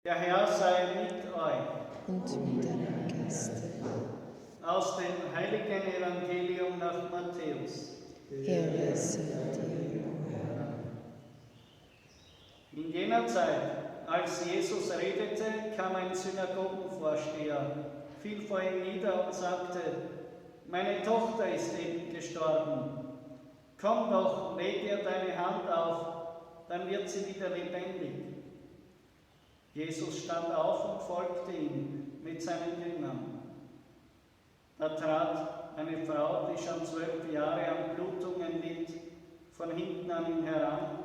Der Herr sei mit euch. Und mit deinem Geiste. Aus dem heiligen Evangelium nach Matthäus. Ehre sei dir, o Herr. In jener Zeit, als Jesus redete, kam ein Synagogenvorsteher, fiel vor ihm nieder und sagte: Meine Tochter ist eben gestorben. Komm doch, leg ihr deine Hand auf, dann wird sie wieder lebendig. Jesus stand auf und folgte ihm mit seinen Jüngern. Da trat eine Frau, die schon 12 Jahre an Blutungen litt, von hinten an ihn heran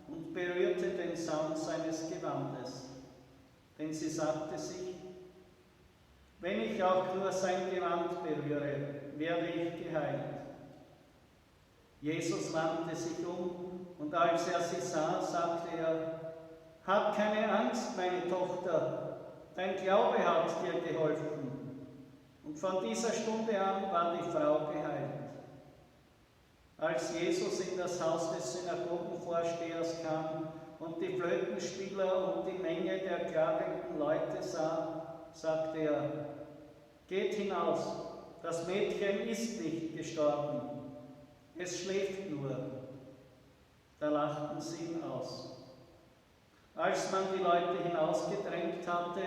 und berührte den Saum seines Gewandes. Denn sie sagte sich: Wenn ich auch nur sein Gewand berühre, werde ich geheilt. Jesus wandte sich um und als er sie sah, sagte er: Hab keine Angst, meine Tochter, dein Glaube hat dir geholfen. Und von dieser Stunde an war die Frau geheilt. Als Jesus in das Haus des Synagogenvorstehers kam und die Flötenspieler und die Menge der klagenden Leute sah, sagte er: Geht hinaus, das Mädchen ist nicht gestorben, es schläft nur. Da lachten sie ihn aus. Als man die Leute hinausgedrängt hatte,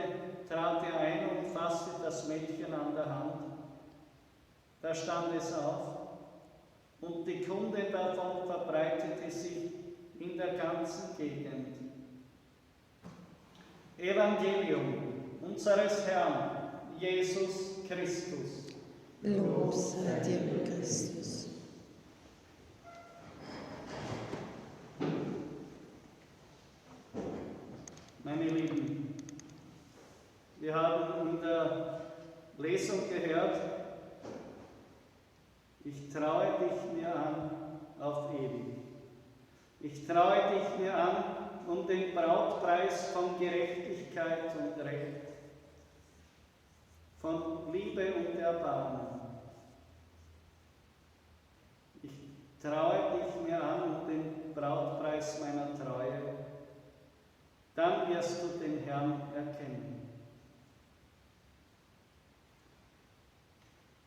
trat er ein und fasste das Mädchen an der Hand. Da stand es auf, und die Kunde davon verbreitete sich in der ganzen Gegend. Evangelium unseres Herrn Jesus Christus. Lob sei dir, Christus. Meine Lieben, wir haben in der Lesung gehört: Ich traue dich mir an auf ewig. Ich traue dich mir an um den Brautpreis von Gerechtigkeit und Recht, von Liebe und Erbarmen. Ich traue dich mir an um den Brautpreis meiner Treue. Dann wirst du den Herrn erkennen.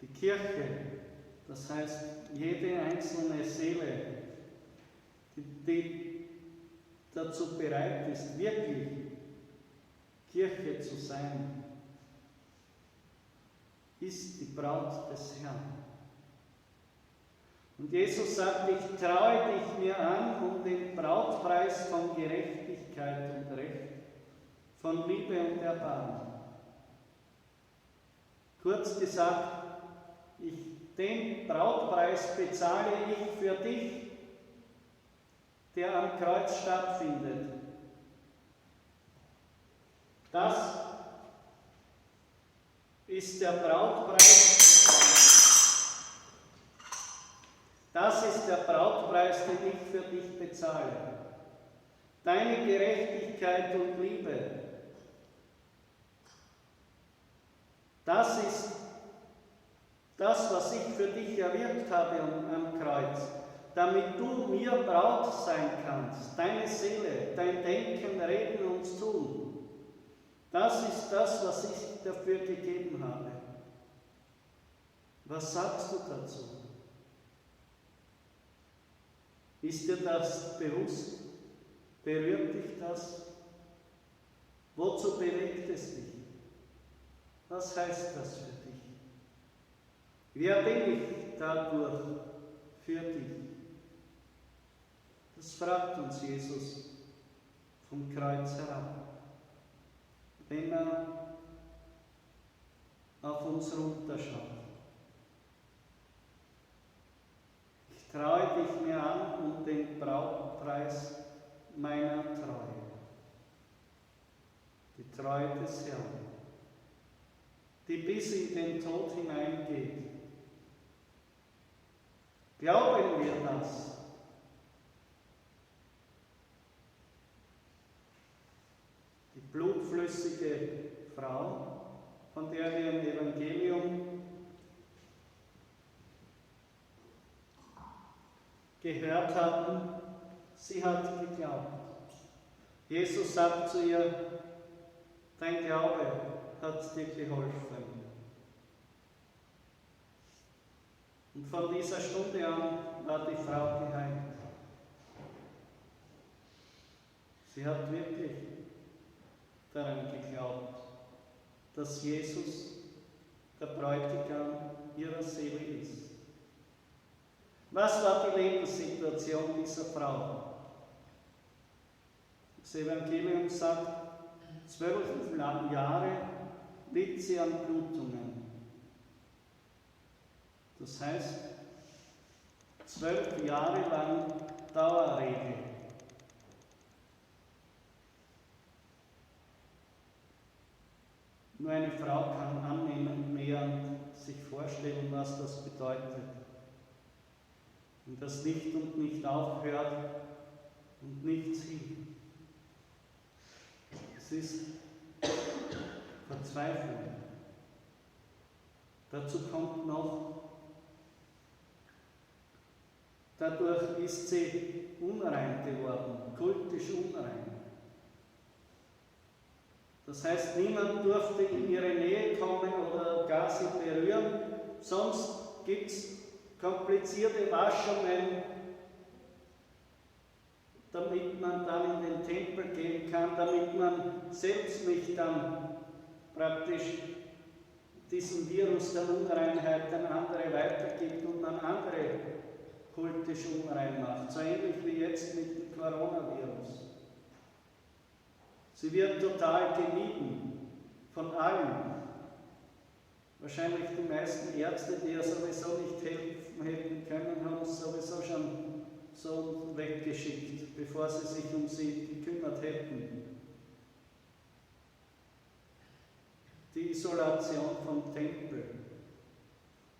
Die Kirche, das heißt jede einzelne Seele, die dazu bereit ist, wirklich Kirche zu sein, ist die Braut des Herrn. Und Jesus sagt: Ich traue dich mir an um den Brautpreis von Gerechtigkeit und Recht, von Liebe und Erbarmen. Kurz gesagt, den Brautpreis bezahle ich für dich, der am Kreuz stattfindet. Das ist der Brautpreis. Das ist der Brautpreis, den ich für dich bezahle. Deine Gerechtigkeit und Liebe. Das ist das, was ich für dich erwirkt habe am Kreuz, damit du mir Braut sein kannst, deine Seele, dein Denken, Reden und Tun. Das ist das, was ich dafür gegeben habe. Was sagst du dazu? Ist dir das bewusst? Berührt dich das? Wozu bewegt es dich? Was heißt das für dich? Wer bin ich dadurch für dich? Das fragt uns Jesus vom Kreuz herab, wenn er auf uns runterschaut. Ich traue dich mir an um den Brautpreis meiner Treue, die Treue des Herrn, die bis in den Tod hineingeht. Glauben wir das? Die blutflüssige Frau, von der wir im Evangelium gehört haben, sie hat geglaubt. Jesus sagt zu ihr: Dein Glaube hat dir geholfen. Und von dieser Stunde an war die Frau geheilt. Sie hat wirklich daran geglaubt, dass Jesus der Bräutigam ihrer Seele ist. Was war die Lebenssituation dieser Frau? Das Evangelium sagt, 12 Jahre litt sie an Blutungen. Das heißt, 12 Jahre lang Dauerregel. Nur eine Frau kann annähernd sich vorstellen, was das bedeutet. Und das nicht und nicht aufhört und nichts hilft. Es ist Verzweiflung. Dazu kommt noch, dadurch ist sie unrein geworden, kultisch unrein. Das heißt, niemand durfte in ihre Nähe kommen oder gar sie berühren, sonst gibt es komplizierte Waschungen, damit man dann in den Tempel gehen kann, damit man selbst nicht dann praktisch diesen Virus der Unreinheit an andere weitergibt und man andere kultisch unrein macht. So ähnlich wie jetzt mit dem Coronavirus. Sie wird total gemieden von allen. Wahrscheinlich die meisten Ärzte, die ja sowieso nicht helfen hätten können, haben es sowieso schon so weggeschickt, bevor sie sich um sie gekümmert hätten. Die Isolation vom Tempel.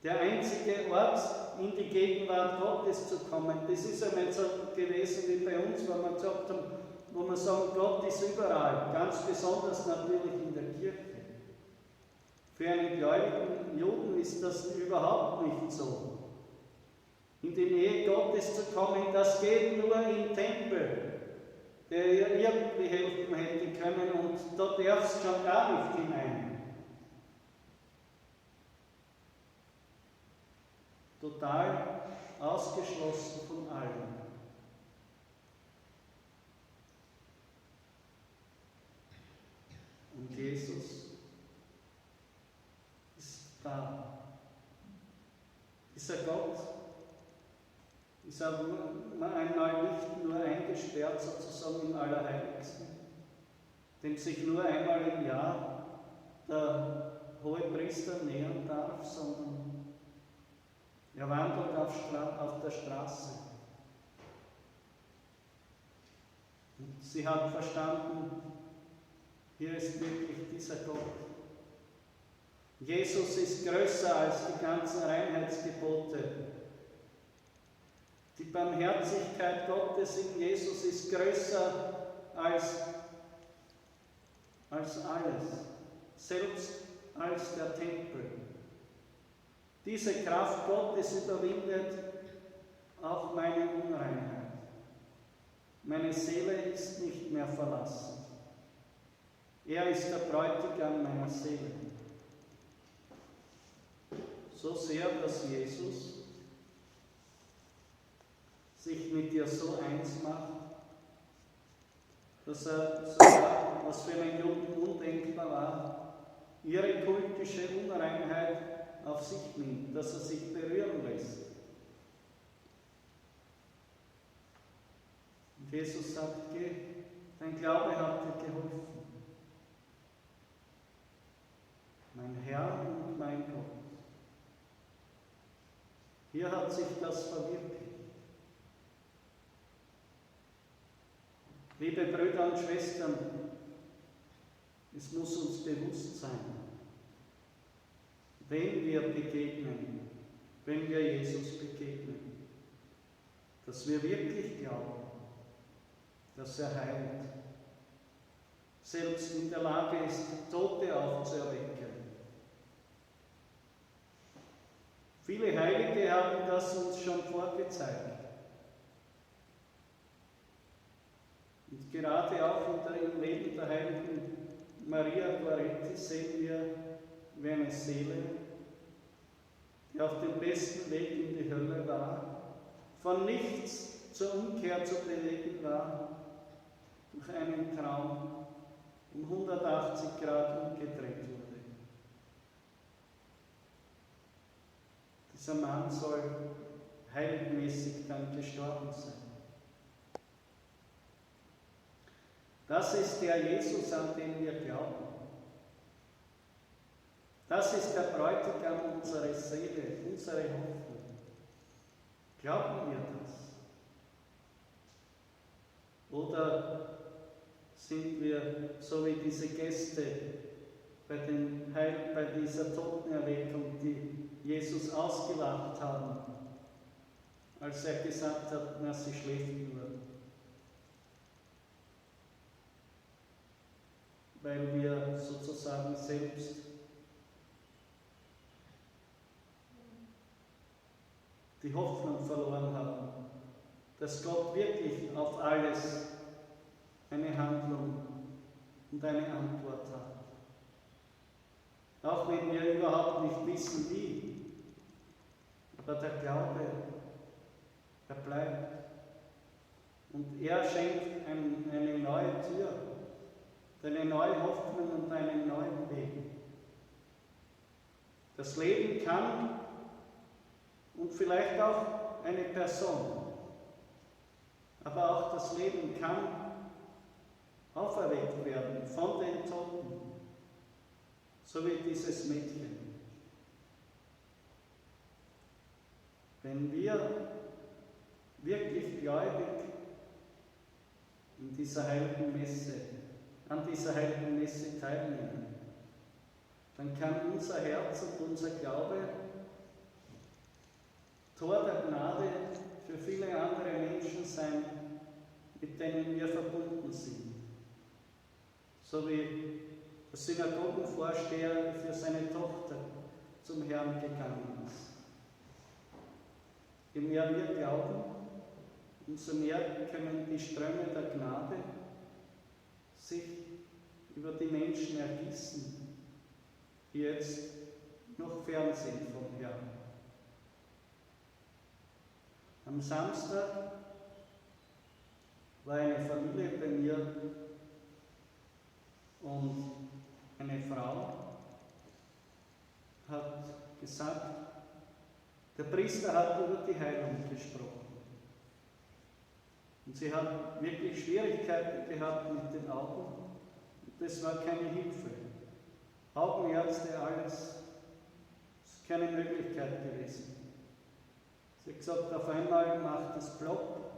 Der einzige Ort, in die Gegenwart Gottes zu kommen, das ist ja nicht so gewesen wie bei uns, wo wir gesagt haben, wo wir sagen, Gott ist überall, ganz besonders natürlich in der Kirche. Für einen gläubigen Juden ist das überhaupt nicht so. In die Nähe Gottes zu kommen, das geht nur im Tempel, der ihr irgendwie helfen hätte können und da darfst du schon gar nicht hinein. Total ausgeschlossen von allem. Und Jesus ist da. Dieser Gott ist einmal nicht nur eingesperrt sozusagen im Allerheiligsten, dem sich nur einmal im Jahr der Hohepriester nähern darf, sondern er wandelt auf der Straße. Und sie hat verstanden, hier ist wirklich dieser Gott. Jesus ist größer als die ganzen Reinheitsgebote. Die Barmherzigkeit Gottes in Jesus ist größer als alles, selbst als der Tempel. Diese Kraft Gottes überwindet auch meine Unreinheit. Meine Seele ist nicht mehr verlassen. Er ist der Bräutigam meiner Seele. So sehr, dass Jesus sich mit ihr so eins macht, dass er sogar, was für einen Juden undenkbar war, ihre kultische Unreinheit auf sich nimmt, dass er sich berühren lässt. Und Jesus sagt, geh, dein Glaube hat dir geholfen. Mein Herr und mein Gott. Hier hat sich das verwirklicht. Liebe Brüder und Schwestern, es muss uns bewusst sein, wenn wir begegnen, wenn wir Jesus begegnen, dass wir wirklich glauben, dass er heilt, selbst in der Lage ist, Tote aufzuerwecken. Viele Heilige haben das uns schon vorgezeigt. Und gerade auch im Leben der heiligen Maria Goretti sehen wir wie eine Seele, die auf dem besten Weg in die Hölle war, von nichts zur Umkehr zu bewegen war, durch einen Traum um 180 Grad umgedreht wurde. Dieser Mann soll heilmäßig dann gestorben sein. Das ist der Jesus, an den wir glauben. Das ist der Bräutigam unserer Seele, unsere Hoffnung. Glauben wir das? Oder sind wir so wie diese Gäste bei dieser Totenerweckung, die Jesus ausgelacht haben, als er gesagt hat, na, sie schläft nur. Weil wir sozusagen selbst die Hoffnung verloren haben, dass Gott wirklich auf alles eine Handlung und eine Antwort hat. Auch wenn wir überhaupt nicht wissen, wie. Aber der Glaube, er bleibt. Und er schenkt eine neue Tür, eine neue Hoffnung und einen neuen Weg. Das Leben kann und vielleicht auch eine Person, aber auch das Leben kann auferweckt werden von den Toten, so wie dieses Mädchen. Wenn wir wirklich gläubig in dieser heiligen Messe, an dieser heiligen Messe teilnehmen, dann kann unser Herz und unser Glaube Tor der Gnade für viele andere Menschen sein, mit denen wir verbunden sind. So wie der Synagogenvorsteher für seine Tochter zum Herrn gegangen ist. Je mehr wir glauben, umso mehr können die Ströme der Gnade sich über die Menschen ergießen, die jetzt noch fern sind vom Herrn. Am Samstag war eine Familie bei mir und eine Frau hat gesagt, der Priester hat über die Heilung gesprochen. Und sie hat wirklich Schwierigkeiten gehabt mit den Augen. Und das war keine Hilfe. Augenärzte, alles, das ist keine Möglichkeit gewesen. Sie hat gesagt, auf einmal macht es plopp.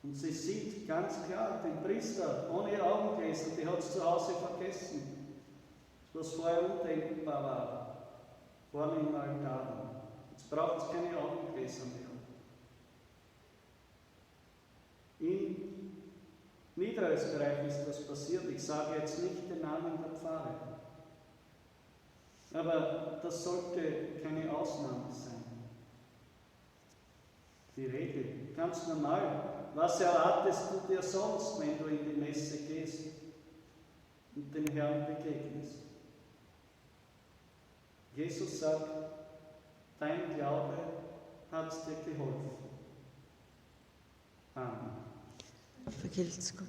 Und sie sieht ganz klar den Priester ohne Augengläser, die hat es zu Hause vergessen. Was vorher undenkbar war, vorne im Altar. Jetzt braucht es keine Augengläser mehr. In Niederösterreich ist das passiert. Ich sage jetzt nicht den Namen der Pfarre. Aber das sollte keine Ausnahme sein. Die Regel, ganz normal. Was erwartest du dir sonst, wenn du in die Messe gehst und dem Herrn begegnest? Jesus sagt, dein Glaube hat dir geholfen. Amen. Vergelt's Gott.